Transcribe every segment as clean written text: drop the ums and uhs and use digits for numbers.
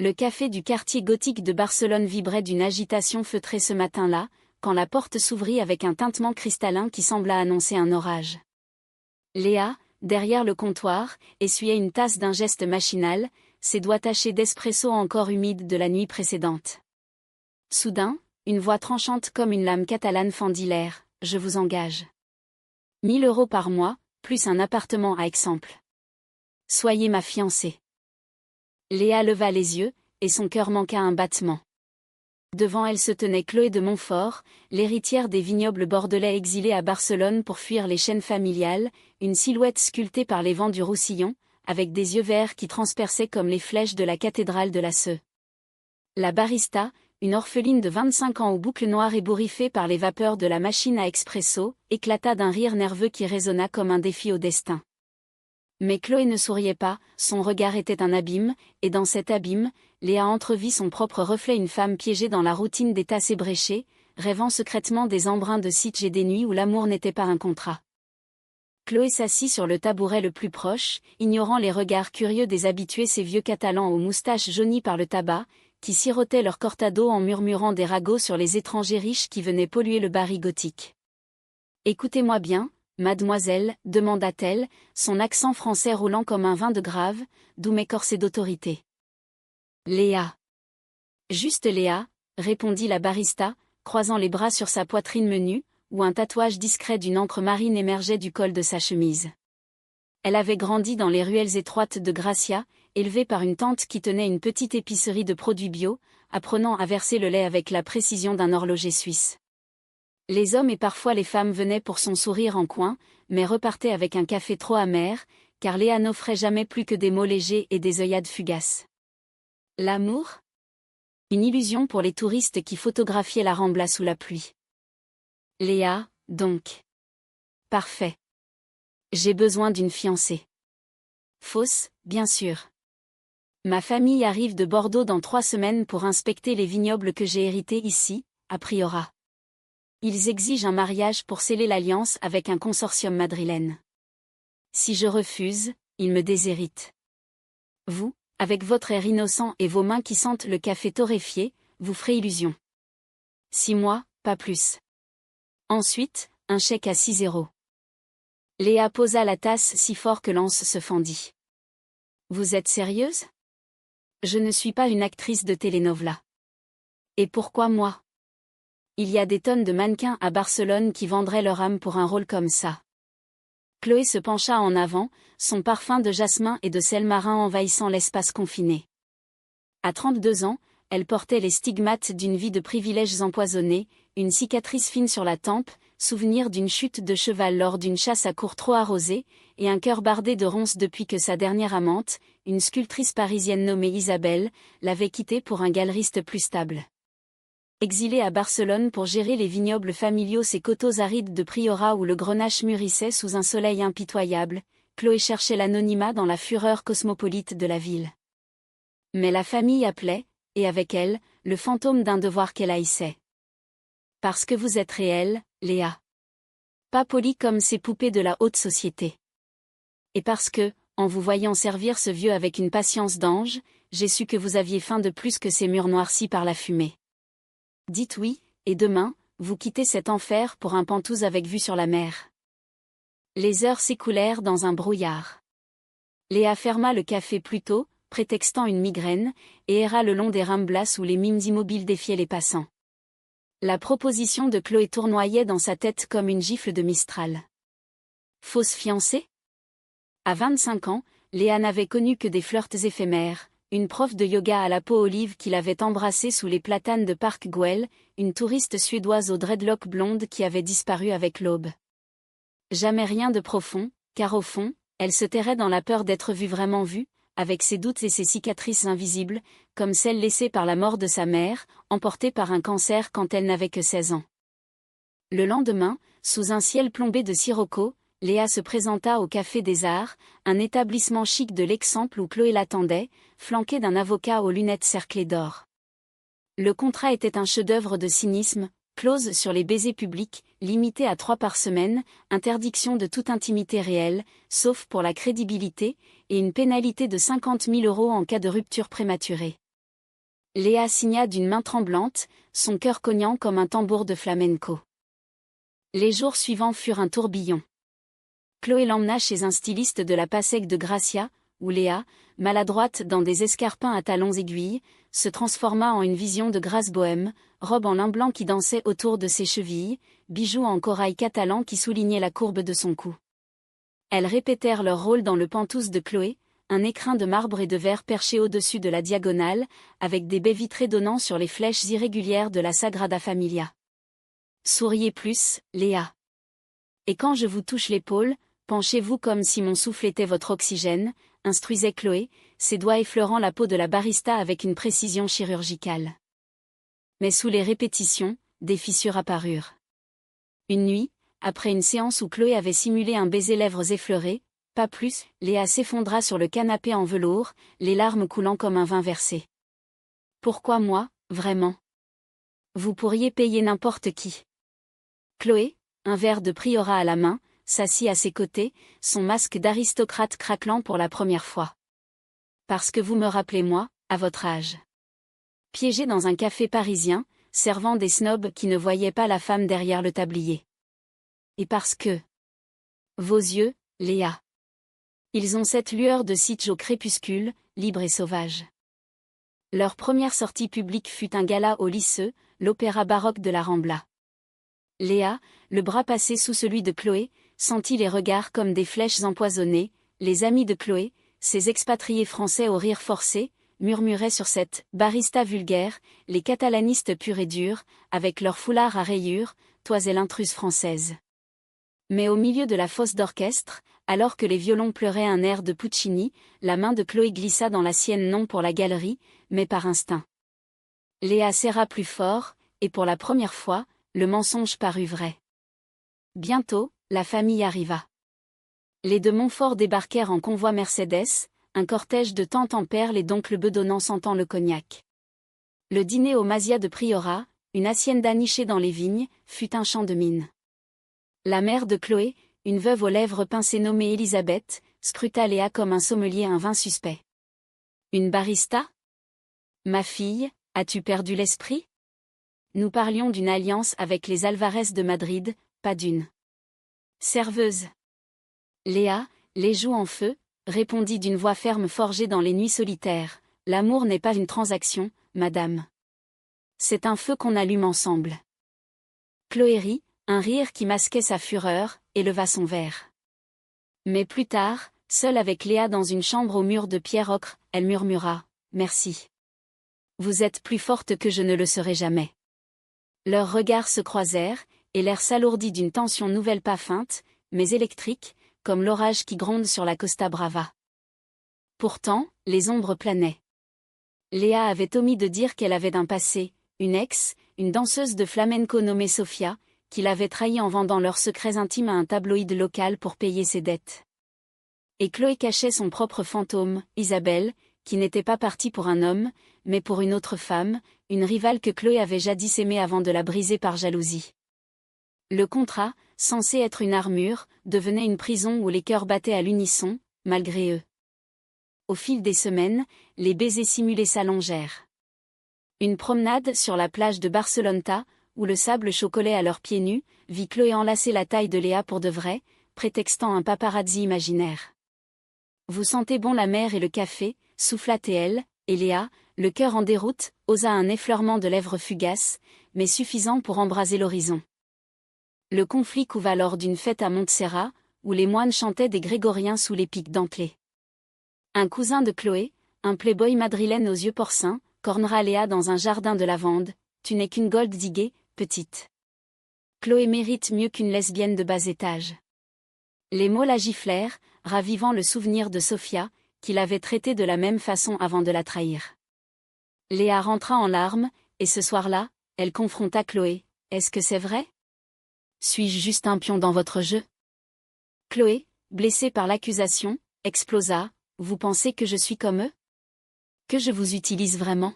Le café du quartier gothique de Barcelone vibrait d'une agitation feutrée ce matin-là, quand la porte s'ouvrit avec un tintement cristallin qui sembla annoncer un orage. Léa, derrière le comptoir, essuyait une tasse d'un geste machinal, ses doigts tachés d'espresso encore humides de la nuit précédente. Soudain, une voix tranchante comme une lame catalane fendit l'air. « Je vous engage. 1 000 € par mois, plus un appartement à Exemple. Soyez ma fiancée. » Léa leva les yeux, et son cœur manqua un battement. Devant elle se tenait Chloé de Montfort, l'héritière des vignobles bordelais exilée à Barcelone pour fuir les chaînes familiales, une silhouette sculptée par les vents du Roussillon, avec des yeux verts qui transperçaient comme les flèches de la cathédrale de la Seu. La barista, une orpheline de 25 ans aux boucles noires ébouriffées par les vapeurs de la machine à expresso, éclata d'un rire nerveux qui résonna comme un défi au destin. Mais Chloé ne souriait pas, son regard était un abîme, et dans cet abîme, Léa entrevit son propre reflet, une femme piégée dans la routine des tasses ébréchées, rêvant secrètement des embruns de sitges et des nuits où l'amour n'était pas un contrat. Chloé s'assit sur le tabouret le plus proche, ignorant les regards curieux des habitués, ces vieux Catalans aux moustaches jaunies par le tabac, qui sirotaient leur cortado en murmurant des ragots sur les étrangers riches qui venaient polluer le baril gothique. « Écoutez-moi bien, mademoiselle, demanda-t-elle, son accent français roulant comme un vin de Grave, d'où mes corsets d'autorité. Léa. Juste Léa, répondit la barista, croisant les bras sur sa poitrine menue, où un tatouage discret d'une encre marine émergeait du col de sa chemise. Elle avait grandi dans les ruelles étroites de Gracia, élevée par une tante qui tenait une petite épicerie de produits bio, apprenant à verser le lait avec la précision d'un horloger suisse. Les hommes et parfois les femmes venaient pour son sourire en coin, mais repartaient avec un café trop amer, car Léa n'offrait jamais plus que des mots légers et des œillades fugaces. L'amour ? Une illusion pour les touristes qui photographiaient la Rambla sous la pluie. Léa, donc. Parfait. J'ai besoin d'une fiancée. Fausse, bien sûr. Ma famille arrive de Bordeaux dans 3 semaines pour inspecter les vignobles que j'ai hérités ici, à Priorat. Ils exigent un mariage pour sceller l'alliance avec un consortium madrilène. Si je refuse, ils me déshéritent. Vous, avec votre air innocent et vos mains qui sentent le café torréfié, vous ferez illusion. 6 mois, pas plus. Ensuite, un chèque à 6 €. Léa posa la tasse si fort que l'anse se fendit. Vous êtes sérieuse ? Je ne suis pas une actrice de telenovela. Et pourquoi moi ? Il y a des tonnes de mannequins à Barcelone qui vendraient leur âme pour un rôle comme ça. Chloé se pencha en avant, son parfum de jasmin et de sel marin envahissant l'espace confiné. À 32 ans, elle portait les stigmates d'une vie de privilèges empoisonnés, une cicatrice fine sur la tempe, souvenir d'une chute de cheval lors d'une chasse à courre trop arrosée, et un cœur bardé de ronces depuis que sa dernière amante, une sculptrice parisienne nommée Isabelle, l'avait quittée pour un galeriste plus stable. Exilée à Barcelone pour gérer les vignobles familiaux, ces coteaux arides de Priorat où le grenache mûrissait sous un soleil impitoyable, Chloé cherchait l'anonymat dans la fureur cosmopolite de la ville. Mais la famille appelait, et avec elle, le fantôme d'un devoir qu'elle haïssait. Parce que vous êtes réelle, Léa. Pas polie comme ces poupées de la haute société. Et parce que, en vous voyant servir ce vieux avec une patience d'ange, j'ai su que vous aviez faim de plus que ces murs noircis par la fumée. Dites oui, et demain, vous quittez cet enfer pour un Pentouse avec vue sur la mer. Les heures s'écoulèrent dans un brouillard. Léa ferma le café plus tôt, prétextant une migraine, et erra le long des Ramblas où les mimes immobiles défiaient les passants. La proposition de Chloé tournoyait dans sa tête comme une gifle de Mistral. Fausse fiancée ? À 25 ans, Léa n'avait connu que des flirts éphémères, une prof de yoga à la peau olive qui l'avait embrassée sous les platanes de Park Güell, une touriste suédoise aux dreadlocks blondes qui avait disparu avec l'aube. Jamais rien de profond, car au fond, elle se terrait dans la peur d'être vue vraiment vue, avec ses doutes et ses cicatrices invisibles, comme celles laissées par la mort de sa mère, emportée par un cancer quand elle n'avait que 16 ans. Le lendemain, sous un ciel plombé de sirocco, Léa se présenta au Café des Arts, un établissement chic de l'Exemple où Chloé l'attendait, flanqué d'un avocat aux lunettes cerclées d'or. Le contrat était un chef-d'œuvre de cynisme, clause sur les baisers publics, limitée à 3 par semaine, interdiction de toute intimité réelle, sauf pour la crédibilité, et une pénalité de 50 000 € en cas de rupture prématurée. Léa signa d'une main tremblante, son cœur cognant comme un tambour de flamenco. Les jours suivants furent un tourbillon. Chloé l'emmena chez un styliste de la Passaic de Gracia, où Léa, maladroite dans des escarpins à talons aiguilles, se transforma en une vision de grâce bohème, robe en lin blanc qui dansait autour de ses chevilles, bijoux en corail catalan qui soulignaient la courbe de son cou. Elles répétèrent leur rôle dans le penthouse de Chloé, un écrin de marbre et de verre perché au-dessus de la diagonale, avec des baies vitrées donnant sur les flèches irrégulières de la Sagrada Familia. Souriez plus, Léa. Et quand je vous touche l'épaule, penchez-vous comme si mon souffle était votre oxygène, instruisait Chloé, ses doigts effleurant la peau de la barista avec une précision chirurgicale. Mais sous les répétitions, des fissures apparurent. Une nuit, après une séance où Chloé avait simulé un baiser lèvres effleurées, pas plus, Léa s'effondra sur le canapé en velours, les larmes coulant comme un vin versé. Pourquoi moi, vraiment? Vous pourriez payer n'importe qui. Chloé, un verre de priorat à la main, s'assit à ses côtés, son masque d'aristocrate craquelant pour la première fois. Parce que vous me rappelez moi, à votre âge. Piégé dans un café parisien, servant des snobs qui ne voyaient pas la femme derrière le tablier. Et parce que... Vos yeux, Léa. Ils ont cette lueur de sitge au crépuscule, libre et sauvage. Leur première sortie publique fut un gala au Lycée, l'opéra baroque de la Rambla. Léa, le bras passé sous celui de Chloé, sentit les regards comme des flèches empoisonnées, les amis de Chloé, ces expatriés français au rire forcé, murmuraient sur cette barista vulgaire, les catalanistes purs et durs, avec leurs foulards à rayures, toisaient l'intruse française. Mais au milieu de la fosse d'orchestre, alors que les violons pleuraient un air de Puccini, la main de Chloé glissa dans la sienne non pour la galerie, mais par instinct. Léa serra plus fort, et pour la première fois, le mensonge parut vrai. Bientôt, la famille arriva. Les de Montfort débarquèrent en convoi Mercedes, un cortège de tantes en perles et d'oncles bedonnants sentant le cognac. Le dîner au Masia de Priorat, une hacienda nichée dans les vignes, fut un champ de mine. La mère de Chloé, une veuve aux lèvres pincées nommée Elisabeth, scruta Léa comme un sommelier un vin suspect. Une barista? Ma fille, as-tu perdu l'esprit? Nous parlions d'une alliance avec les Alvarez de Madrid, pas d'une serveuse. Léa, les joues en feu, répondit d'une voix ferme forgée dans les nuits solitaires. L'amour n'est pas une transaction, madame. C'est un feu qu'on allume ensemble. Chloé rit, un rire qui masquait sa fureur, et leva son verre. Mais plus tard, seule avec Léa dans une chambre aux murs de pierre ocre, elle murmura « Merci. Vous êtes plus forte que je ne le serai jamais. » Leurs regards se croisèrent, et l'air s'alourdit d'une tension nouvelle pas feinte, mais électrique, comme l'orage qui gronde sur la Costa Brava. Pourtant, les ombres planaient. Léa avait omis de dire qu'elle avait d'un passé, une ex, une danseuse de flamenco nommée Sofia, qui l'avait trahie en vendant leurs secrets intimes à un tabloïd local pour payer ses dettes. Et Chloé cachait son propre fantôme, Isabelle, qui n'était pas partie pour un homme, mais pour une autre femme, une rivale que Chloé avait jadis aimée avant de la briser par jalousie. Le contrat, censé être une armure, devenait une prison où les cœurs battaient à l'unisson, malgré eux. Au fil des semaines, les baisers simulés s'allongèrent. Une promenade sur la plage de Barceloneta, où le sable chocolait à leurs pieds nus, vit Chloé enlacer la taille de Léa pour de vrai, prétextant un paparazzi imaginaire. Vous sentez bon la mer et le café, souffla-t-elle, et Léa, le cœur en déroute, osa un effleurement de lèvres fugaces, mais suffisant pour embraser l'horizon. Le conflit couva lors d'une fête à Montserrat, où les moines chantaient des grégoriens sous les pics dentelés. Un cousin de Chloé, un playboy madrilène aux yeux porcins, cornera Léa dans un jardin de lavande. Tu n'es qu'une gold digger, petite. Chloé mérite mieux qu'une lesbienne de bas étage. Les mots la giflèrent, ravivant le souvenir de Sofia, qui l'avait traitée de la même façon avant de la trahir. Léa rentra en larmes, et ce soir-là, elle confronta Chloé. Est-ce que c'est vrai? Suis-je juste un pion dans votre jeu? Chloé, blessée par l'accusation, explosa. Vous pensez que je suis comme eux? Que je vous utilise vraiment?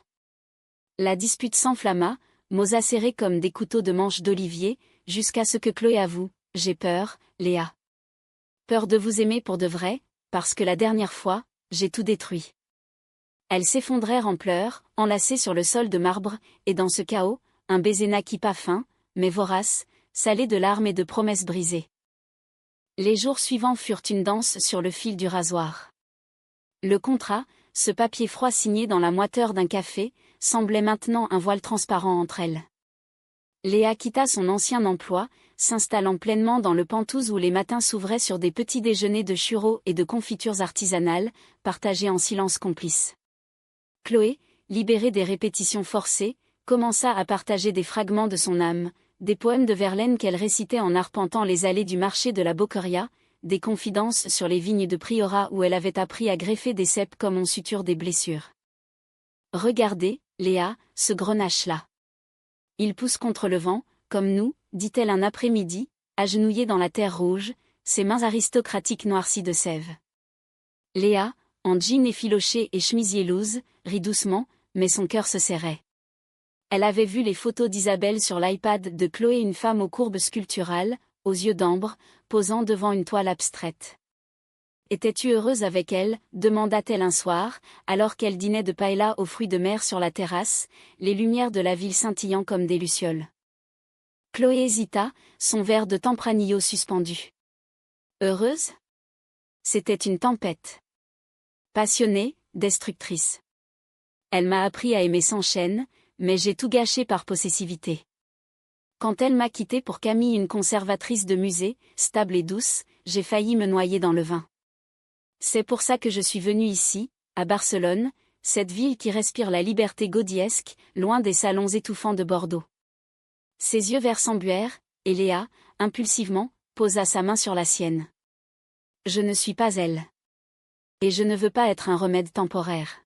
La dispute s'enflamma, mots acérés comme des couteaux de manche d'olivier, jusqu'à ce que Chloé avoue. J'ai peur, Léa. Peur de vous aimer pour de vrai, parce que la dernière fois, j'ai tout détruit. Elles s'effondrèrent en pleurs, enlacées sur le sol de marbre, et dans ce chaos, un baiser naquit pas fin, mais vorace, salé de larmes et de promesses brisées. Les jours suivants furent une danse sur le fil du rasoir. Le contrat, ce papier froid signé dans la moiteur d'un café, semblait maintenant un voile transparent entre elles. Léa quitta son ancien emploi, s'installant pleinement dans le Penthouse où les matins s'ouvraient sur des petits déjeuners de churros et de confitures artisanales, partagés en silence complice. Chloé, libérée des répétitions forcées, commença à partager des fragments de son âme, des poèmes de Verlaine qu'elle récitait en arpentant les allées du marché de la Boqueria, des confidences sur les vignes de Priorat où elle avait appris à greffer des cèpes comme on suture des blessures. « Regardez, Léa, ce grenache-là. Il pousse contre le vent, comme nous, dit-elle un après-midi, agenouillée dans la terre rouge, ses mains aristocratiques noircies de sève. » Léa, en jean effiloché et chemisier loose, rit doucement, mais son cœur se serrait. Elle avait vu les photos d'Isabelle sur l'iPad de Chloé, une femme aux courbes sculpturales, aux yeux d'ambre, posant devant une toile abstraite. « Étais-tu heureuse avec elle ?» demanda-t-elle un soir, alors qu'elle dînait de paella aux fruits de mer sur la terrasse, les lumières de la ville scintillant comme des lucioles. Chloé hésita, son verre de Tempranillo suspendu. « Heureuse ?» C'était une tempête. Passionnée, destructrice. Elle m'a appris à aimer sans chaîne, mais j'ai tout gâché par possessivité. Quand elle m'a quittée pour Camille, une conservatrice de musée, stable et douce, j'ai failli me noyer dans le vin. C'est pour ça que je suis venue ici, à Barcelone, cette ville qui respire la liberté gaudiesque, loin des salons étouffants de Bordeaux. Ses yeux verts s'embuèrent, et Léa, impulsivement, posa sa main sur la sienne. Je ne suis pas elle. Et je ne veux pas être un remède temporaire.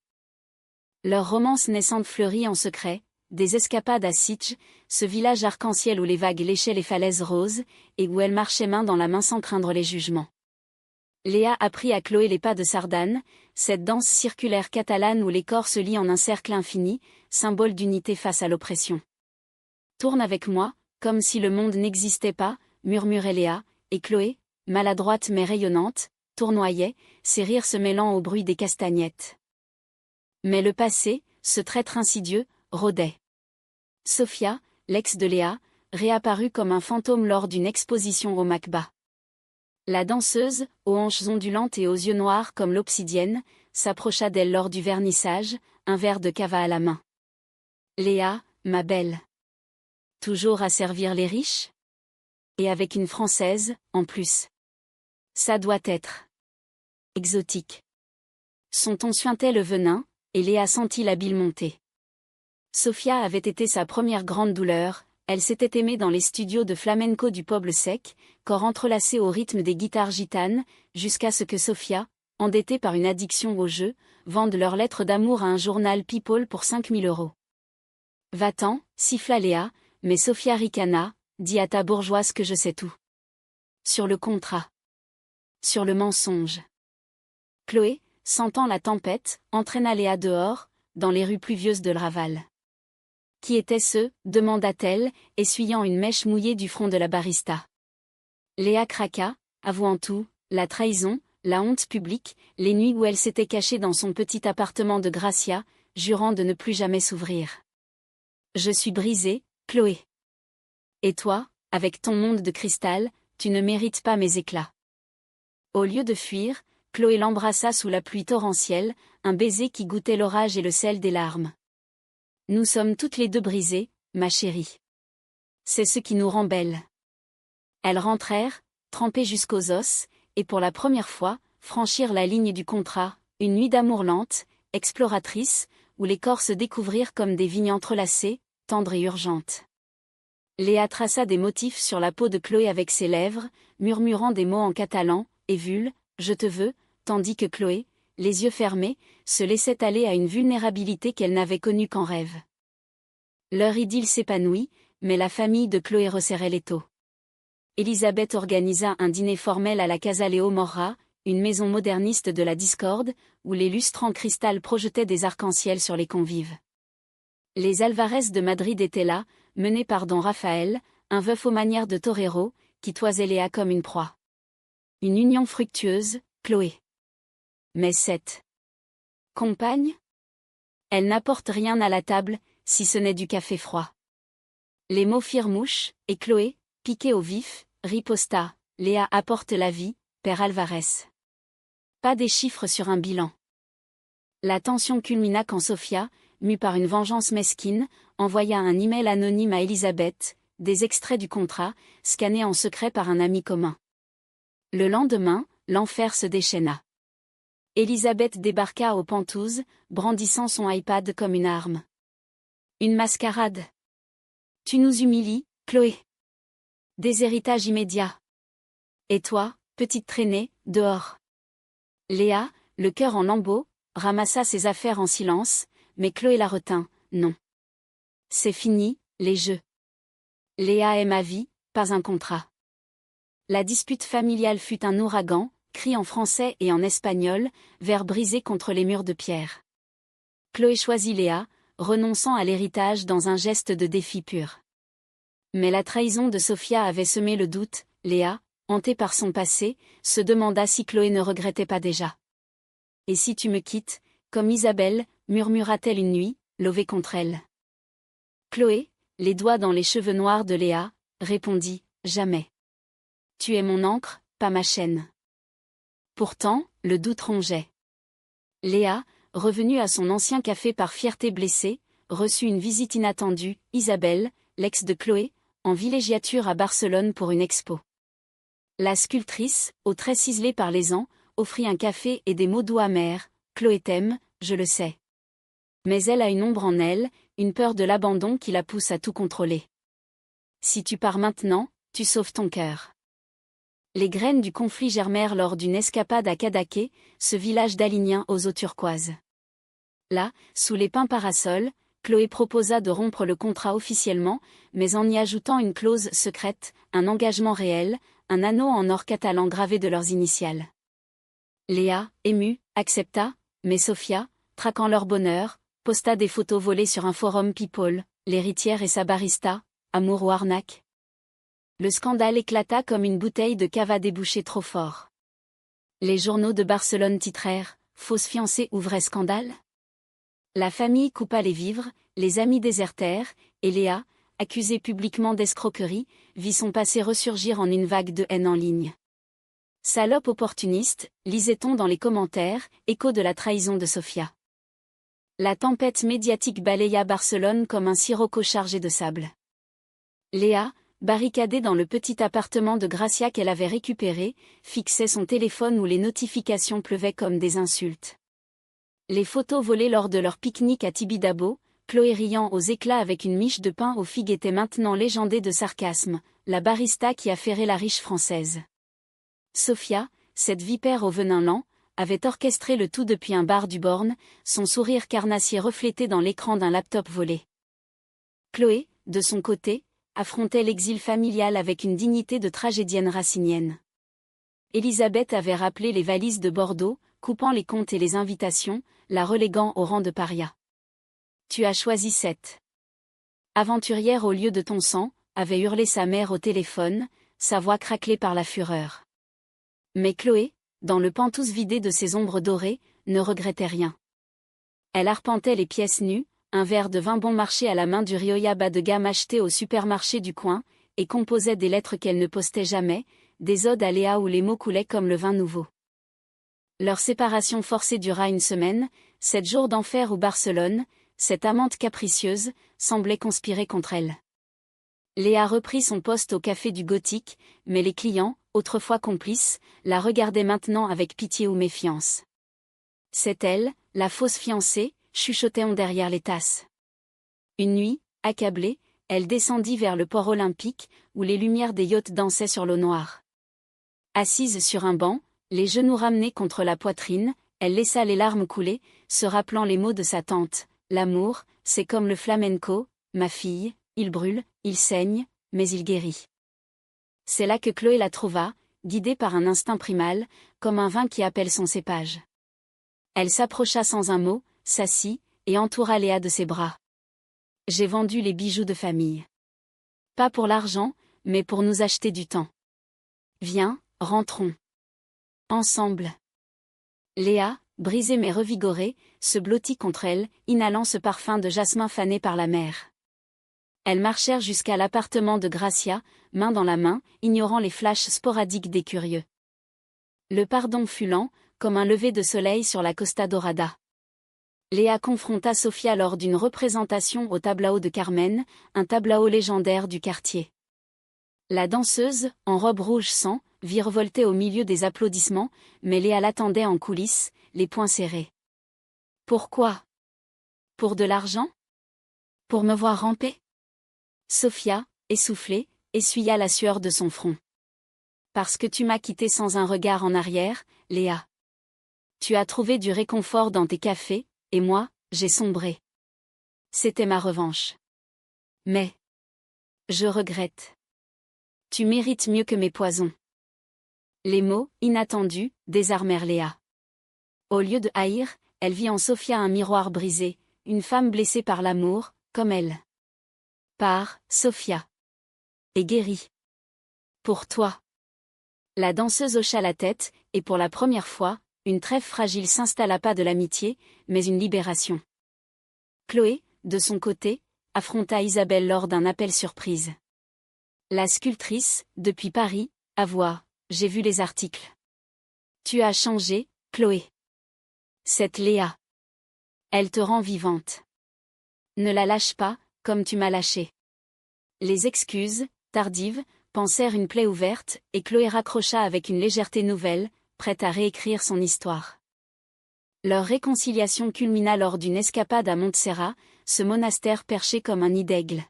Leur romance naissante fleurit en secret, des escapades à Sitges, ce village arc-en-ciel où les vagues léchaient les falaises roses, et où elle marchait main dans la main sans craindre les jugements. Léa apprit à Chloé les pas de Sardane, cette danse circulaire catalane où les corps se lient en un cercle infini, symbole d'unité face à l'oppression. « Tourne avec moi, comme si le monde n'existait pas », murmurait Léa, et Chloé, maladroite mais rayonnante, tournoyait, ses rires se mêlant au bruit des castagnettes. Mais le passé, ce traître insidieux, rôdait. Sophia, l'ex de Léa, réapparut comme un fantôme lors d'une exposition au Macba. La danseuse, aux hanches ondulantes et aux yeux noirs comme l'obsidienne, s'approcha d'elle lors du vernissage, un verre de cava à la main. « Léa, ma belle. Toujours à servir les riches ? Et avec une Française, en plus. Ça doit être exotique. » Son ton suintait le venin, et Léa sentit la bile monter. Sophia avait été sa première grande douleur, elle s'était aimée dans les studios de flamenco du Poble Sec, corps entrelacés au rythme des guitares gitanes, jusqu'à ce que Sophia, endettée par une addiction au jeu, vende leurs lettres d'amour à un journal People pour 5 000 €. « Va-t'en » siffla Léa, mais Sophia ricana, « dis à ta bourgeoise que je sais tout. Sur le contrat. Sur le mensonge. » Chloé, sentant la tempête, entraîna Léa dehors, dans les rues pluvieuses de Laval. « Qui était ce ?» demanda-t-elle, essuyant une mèche mouillée du front de la barista. Léa craqua, avouant tout, la trahison, la honte publique, les nuits où elle s'était cachée dans son petit appartement de Gracia, jurant de ne plus jamais s'ouvrir. « Je suis brisée, Chloé. Et toi, avec ton monde de cristal, tu ne mérites pas mes éclats. » Au lieu de fuir, Chloé l'embrassa sous la pluie torrentielle, un baiser qui goûtait l'orage et le sel des larmes. « Nous sommes toutes les deux brisées, ma chérie. C'est ce qui nous rend belles. » Elles rentrèrent, trempées jusqu'aux os, et pour la première fois, franchirent la ligne du contrat, une nuit d'amour lente, exploratrice, où les corps se découvrirent comme des vignes entrelacées, tendres et urgentes. Léa traça des motifs sur la peau de Chloé avec ses lèvres, murmurant des mots en catalan, Évule, je te veux, tandis que Chloé, les yeux fermés, se laissait aller à une vulnérabilité qu'elle n'avait connue qu'en rêve. Leur idylle s'épanouit, mais la famille de Chloé resserrait l'étau. Elisabeth organisa un dîner formel à la Casa Leo Morra, une maison moderniste de la discorde, où les lustres en cristal projetaient des arcs-en-ciel sur les convives. Les Alvarez de Madrid étaient là, menés par Don Raphaël, un veuf aux manières de torero, qui toisait Léa comme une proie. Une union fructueuse, Chloé. Mais cette compagne Elle n'apporte rien à la table, si ce n'est du café froid. Les mots firent mouche, et Chloé, piquée au vif, riposta. Léa apporte la vie, père Alvarez. Pas des chiffres sur un bilan. La tension culmina quand Sofia, mue par une vengeance mesquine, envoya un email anonyme à Elisabeth, des extraits du contrat, scannés en secret par un ami commun. Le lendemain, l'enfer se déchaîna. Elisabeth débarqua aux Pentouzes, brandissant son iPad comme une arme. Une mascarade. Tu nous humilies, Chloé. Déshéritage immédiat. Et toi, petite traînée, dehors. Léa, le cœur en lambeaux, ramassa ses affaires en silence, mais Chloé la retint. Non. C'est fini, les jeux. Léa est ma vie, pas un contrat. La dispute familiale fut un ouragan, cris en français et en espagnol, verres brisés contre les murs de pierre. Chloé choisit Léa, renonçant à l'héritage dans un geste de défi pur. Mais la trahison de Sofia avait semé le doute. Léa, hantée par son passé, se demanda si Chloé ne regrettait pas déjà. « Et si tu me quittes, comme Isabelle » murmura-t-elle une nuit, levée contre elle. Chloé, les doigts dans les cheveux noirs de Léa, répondit « Jamais. Tu es mon ancre, pas ma chaîne. » Pourtant, le doute rongeait. Léa, revenue à son ancien café par fierté blessée, reçut une visite inattendue. Isabelle, l'ex de Chloé, en villégiature à Barcelone pour une expo. La sculptrice, aux traits ciselés par les ans, offrit un café et des mots doux amers. « Chloé t'aime, je le sais. Mais elle a une ombre en elle, une peur de l'abandon qui la pousse à tout contrôler. Si tu pars maintenant, tu sauves ton cœur. » Les graines du conflit germèrent lors d'une escapade à Cadaqués, ce village d'Alignien aux eaux turquoises. Là, sous les pins parasols, Chloé proposa de rompre le contrat officiellement, mais en y ajoutant une clause secrète, un engagement réel, un anneau en or catalan gravé de leurs initiales. Léa, émue, accepta, mais Sofia, traquant leur bonheur, posta des photos volées sur un forum People, l'héritière et sa barista, amour ou arnaque. Le scandale éclata comme une bouteille de cava débouchée trop fort. Les journaux de Barcelone titrèrent « Fausse fiancée ou vrai scandale ?» La famille coupa les vivres, les amis désertèrent, et Léa, accusée publiquement d'escroquerie, vit son passé ressurgir en une vague de haine en ligne. Salope opportuniste, lisait-on dans les commentaires, écho de la trahison de Sofia. La tempête médiatique balaya Barcelone comme un sirocco chargé de sable. Léa, barricadée dans le petit appartement de Gracia qu'elle avait récupéré, fixait son téléphone où les notifications pleuvaient comme des insultes. Les photos volées lors de leur pique-nique à Tibidabo, Chloé riant aux éclats avec une miche de pain aux figues était maintenant légendée de sarcasme, la barista qui a ferré la riche française. Sofia, cette vipère au venin lent, avait orchestré le tout depuis un bar du Born, son sourire carnassier reflété dans l'écran d'un laptop volé. Chloé, de son côté, affrontait l'exil familial avec une dignité de tragédienne racinienne. Elisabeth avait rappelé les valises de Bordeaux, coupant les comptes et les invitations, la reléguant au rang de paria. « Tu as choisi cette aventurière au lieu de ton sang », avait hurlé sa mère au téléphone, sa voix craquelée par la fureur. Mais Chloé, dans le Pentouse vidé de ses ombres dorées, ne regrettait rien. Elle arpentait les pièces nues, un verre de vin bon marché à la main du Rioja bas de gamme acheté au supermarché du coin, et composait des lettres qu'elle ne postait jamais, des odes à Léa où les mots coulaient comme le vin nouveau. Leur séparation forcée dura une semaine, 7 jours d'enfer où Barcelone, cette amante capricieuse, semblait conspirer contre elle. Léa reprit son poste au café du Gothique, mais les clients, autrefois complices, la regardaient maintenant avec pitié ou méfiance. C'est elle, la fausse fiancée, chuchotait-on derrière les tasses. Une nuit, accablée, elle descendit vers le port olympique, où les lumières des yachts dansaient sur l'eau noire. Assise sur un banc, les genoux ramenés contre la poitrine, elle laissa les larmes couler, se rappelant les mots de sa tante. « L'amour, c'est comme le flamenco, ma fille, il brûle, il saigne, mais il guérit. » C'est là que Chloé la trouva, guidée par un instinct primal, comme un vin qui appelle son cépage. Elle s'approcha sans un mot, s'assit, et entoura Léa de ses bras. « J'ai vendu les bijoux de famille. Pas pour l'argent, mais pour nous acheter du temps. Viens, rentrons. Ensemble. » Léa, brisée mais revigorée, se blottit contre elle, inhalant ce parfum de jasmin fané par la mer. Elles marchèrent jusqu'à l'appartement de Gracia, main dans la main, ignorant les flashs sporadiques des curieux. Le pardon fut lent, comme un lever de soleil sur la Costa Dorada. Léa confronta Sofia lors d'une représentation au Tablao de Carmen, un tablao légendaire du quartier. La danseuse, en robe rouge sang, virevoltait au milieu des applaudissements, mais Léa l'attendait en coulisses, les poings serrés. Pourquoi? Pour de l'argent? Pour me voir ramper? Sofia, essoufflée, essuya la sueur de son front. Parce que tu m'as quitté sans un regard en arrière, Léa. Tu as trouvé du réconfort dans tes cafés, et moi, j'ai sombré. C'était ma revanche. Mais je regrette. Tu mérites mieux que mes poisons. Les mots, inattendus, désarmèrent Léa. Au lieu de haïr, elle vit en Sofia un miroir brisé, une femme blessée par l'amour, comme elle. Par Sofia. Et guérie. Pour toi. La danseuse hocha la tête, et pour la première fois, une trêve fragile s'installa pas de l'amitié, mais une libération. Chloé, de son côté, affronta Isabelle lors d'un appel surprise. La sculptrice, depuis Paris, avoua, j'ai vu les articles. Tu as changé, Chloé. Cette Léa. Elle te rend vivante. Ne la lâche pas, comme tu m'as lâché. Les excuses, tardives, pansèrent une plaie ouverte, et Chloé raccrocha avec une légèreté nouvelle, prête à réécrire son histoire. Leur réconciliation culmina lors d'une escapade à Montserrat, ce monastère perché comme un nid d'aigle.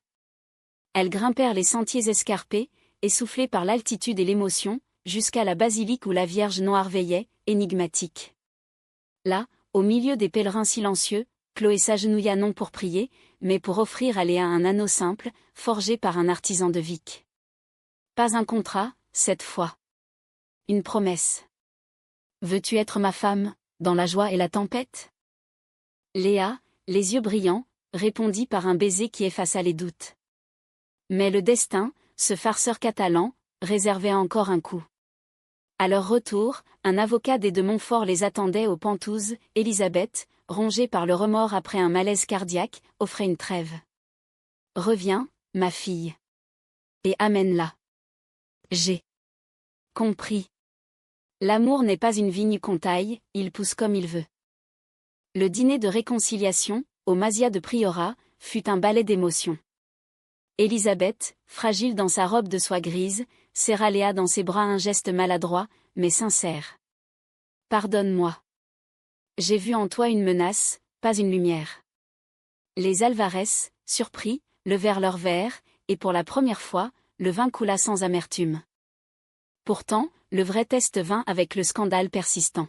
Elles grimpèrent les sentiers escarpés, essoufflées par l'altitude et l'émotion, jusqu'à la basilique où la Vierge noire veillait, énigmatique. Là, au milieu des pèlerins silencieux, Chloé s'agenouilla non pour prier, mais pour offrir à Léa un anneau simple, forgé par un artisan de Vic. Pas un contrat, cette fois. Une promesse. Veux-tu être ma femme, dans la joie et la tempête? Léa, les yeux brillants, répondit par un baiser qui effaça les doutes. Mais le destin, ce farceur catalan, réservait encore un coup. À leur retour, un avocat des de Montfort les attendait aux Pentouzes. Élisabeth, rongée par le remords après un malaise cardiaque, offrait une trêve. Reviens, ma fille. Et amène-la. J'ai compris. L'amour n'est pas une vigne qu'on taille, il pousse comme il veut. Le dîner de réconciliation, au Masia de Priorat, fut un ballet d'émotions. Élisabeth, fragile dans sa robe de soie grise, serra Léa dans ses bras, un geste maladroit, mais sincère. Pardonne-moi. J'ai vu en toi une menace, pas une lumière. Les Alvarez, surpris, levèrent leurs verres, et pour la première fois, le vin coula sans amertume. Pourtant, le vrai test vint avec le scandale persistant.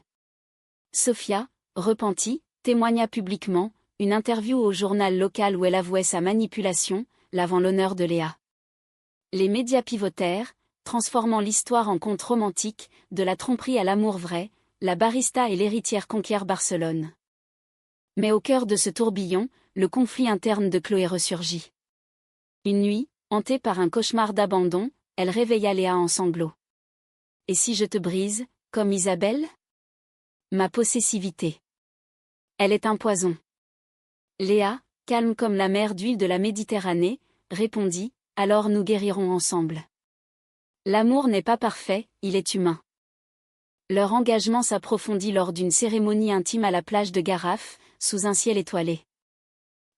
Sofia, repentie, témoigna publiquement, une interview au journal local où elle avouait sa manipulation, lavant l'honneur de Léa. Les médias pivotèrent, transformant l'histoire en conte romantique, de la tromperie à l'amour vrai, la barista et l'héritière conquièrent Barcelone. Mais au cœur de ce tourbillon, le conflit interne de Chloé ressurgit. Une nuit, hantée par un cauchemar d'abandon, elle réveilla Léa en sanglots. Et si je te brise, comme Isabelle? Ma possessivité. Elle est un poison. Léa, calme comme la mer d'huile de la Méditerranée, répondit, alors nous guérirons ensemble. L'amour n'est pas parfait, il est humain. Leur engagement s'approfondit lors d'une cérémonie intime à la plage de Garraf, sous un ciel étoilé.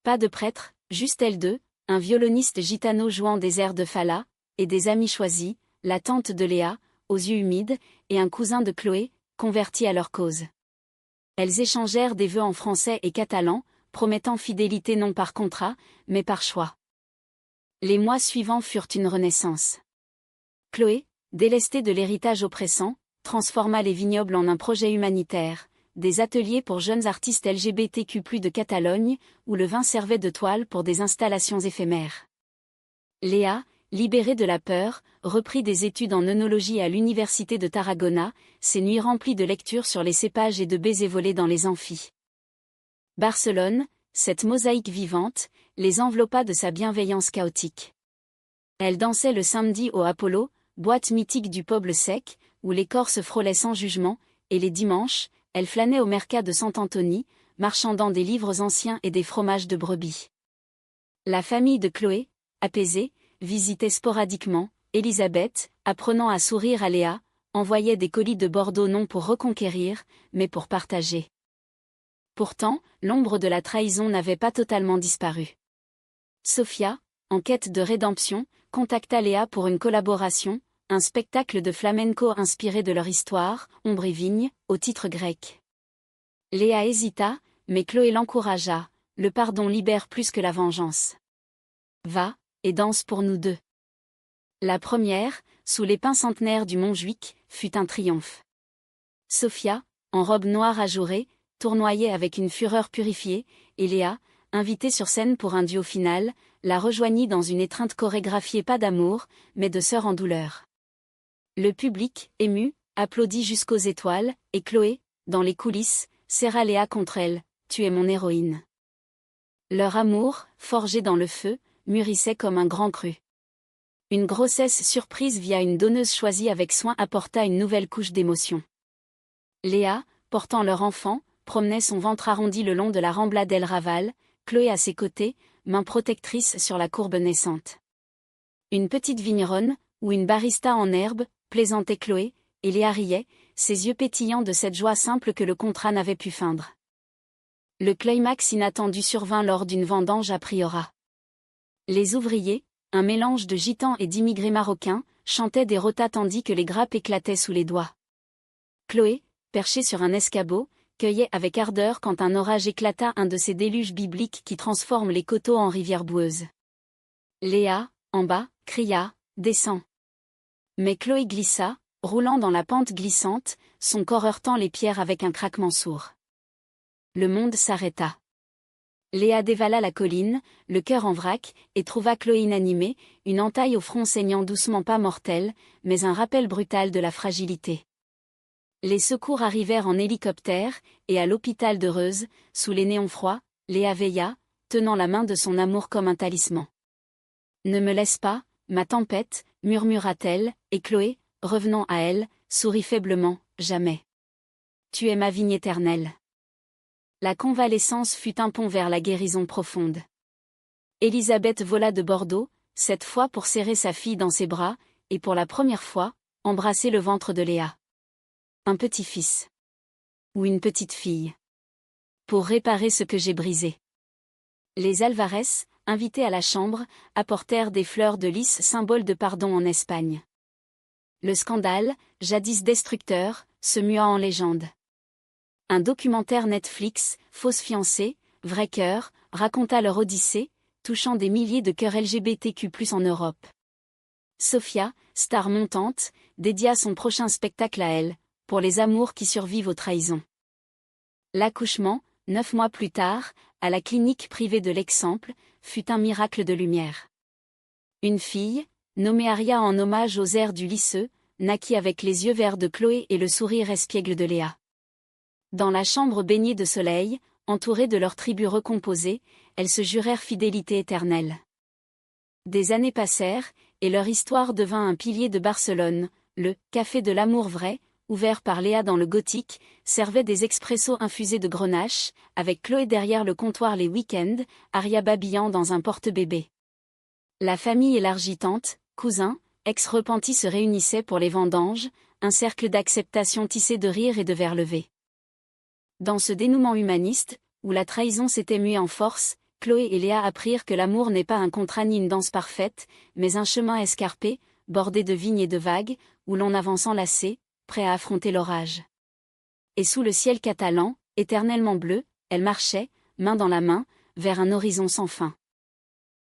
Pas de prêtre, juste elles deux, un violoniste gitano jouant des airs de Falla, et des amis choisis, la tante de Léa, aux yeux humides, et un cousin de Chloé, converti à leur cause. Elles échangèrent des vœux en français et catalan, promettant fidélité non par contrat, mais par choix. Les mois suivants furent une renaissance. Chloé, délestée de l'héritage oppressant, transforma les vignobles en un projet humanitaire, des ateliers pour jeunes artistes LGBTQ+ de Catalogne, où le vin servait de toile pour des installations éphémères. Léa, libérée de la peur, reprit des études en œnologie à l'université de Tarragona, ses nuits remplies de lectures sur les cépages et de baisers volés dans les amphis. Barcelone, cette mosaïque vivante, les enveloppa de sa bienveillance chaotique. Elle dansait le samedi au Apollo, boîte mythique du peuple sec, où les corps se frôlaient sans jugement, et les dimanches, elle flânait au mercat de Sant'Antoni, marchandant des livres anciens et des fromages de brebis. La famille de Chloé, apaisée, visitait sporadiquement. Élisabeth, apprenant à sourire à Léa, envoyait des colis de Bordeaux non pour reconquérir, mais pour partager. Pourtant, l'ombre de la trahison n'avait pas totalement disparu. Sophia, en quête de rédemption, contacta Léa pour une collaboration, un spectacle de flamenco inspiré de leur histoire, Ombre et Vigne, au titre grec. Léa hésita, mais Chloé l'encouragea, le pardon libère plus que la vengeance. Va, et danse pour nous deux. La première, sous les pins centenaires du Montjuic, fut un triomphe. Sophia, en robe noire ajourée, tournoyait avec une fureur purifiée, et Léa, invitée sur scène pour un duo final, la rejoignit dans une étreinte chorégraphiée pas d'amour, mais de sœurs en douleur. Le public, ému, applaudit jusqu'aux étoiles, et Chloé, dans les coulisses, serra Léa contre elle, « Tu es mon héroïne ». Leur amour, forgé dans le feu, mûrissait comme un grand cru. Une grossesse surprise via une donneuse choisie avec soin apporta une nouvelle couche d'émotion. Léa, portant leur enfant, promenait son ventre arrondi le long de la Rambla del Raval, Chloé à ses côtés, main protectrice sur la courbe naissante. Une petite vigneronne, ou une barista en herbe, plaisantait Chloé, et Léa riait, ses yeux pétillants de cette joie simple que le contrat n'avait pu feindre. Le climax inattendu survint lors d'une vendange à Priorat. Les ouvriers, un mélange de gitans et d'immigrés marocains, chantaient des rotas tandis que les grappes éclataient sous les doigts. Chloé, perchée sur un escabeau, cueillait avec ardeur quand un orage éclata, un de ces déluges bibliques qui transforment les coteaux en rivières boueuses. Léa, en bas, cria « Descends !» Mais Chloé glissa, roulant dans la pente glissante, son corps heurtant les pierres avec un craquement sourd. Le monde s'arrêta. Léa dévala la colline, le cœur en vrac, et trouva Chloé inanimée, une entaille au front saignant doucement, pas mortelle, mais un rappel brutal de la fragilité. Les secours arrivèrent en hélicoptère, et à l'hôpital de Reuze, sous les néons froids, Léa veilla, tenant la main de son amour comme un talisman. « Ne me laisse pas, ma tempête », murmura-t-elle, et Chloé, revenant à elle, sourit faiblement, « Jamais. Tu es ma vigne éternelle. » La convalescence fut un pont vers la guérison profonde. Élisabeth vola de Bordeaux, cette fois pour serrer sa fille dans ses bras, et pour la première fois, embrasser le ventre de Léa. Un petit-fils. Ou une petite fille. Pour réparer ce que j'ai brisé. Les Alvarez, invités à la chambre, apportèrent des fleurs de lys, symbole de pardon en Espagne. Le scandale, jadis destructeur, se mua en légende. Un documentaire Netflix, Fausse fiancée, vrai cœur, raconta leur odyssée, touchant des milliers de cœurs LGBTQ+ en Europe. Sophia, star montante, dédia son prochain spectacle à elle, pour les amours qui survivent aux trahisons. L'accouchement, 9 mois plus tard, à la clinique privée de l'Exemple, fut un miracle de lumière. Une fille, nommée Aria en hommage aux airs du Lyseux, naquit avec les yeux verts de Chloé et le sourire espiègle de Léa. Dans la chambre baignée de soleil, entourées de leurs tribus recomposées, elles se jurèrent fidélité éternelle. Des années passèrent, et leur histoire devint un pilier de Barcelone, le « Café de l'amour vrai », ouvert par Léa dans le gothique, servait des expressos infusés de grenache, avec Chloé derrière le comptoir les week-ends, Aria babillant dans un porte-bébé. La famille élargie, tante, cousins, ex-repentis se réunissaient pour les vendanges, un cercle d'acceptation tissé de rires et de verres levés. Dans ce dénouement humaniste, où la trahison s'était muée en force, Chloé et Léa apprirent que l'amour n'est pas un contrat ni une danse parfaite, mais un chemin escarpé, bordé de vignes et de vagues, où l'on avance enlacé, prêt à affronter l'orage. Et sous le ciel catalan, éternellement bleu, elles marchaient, main dans la main, vers un horizon sans fin.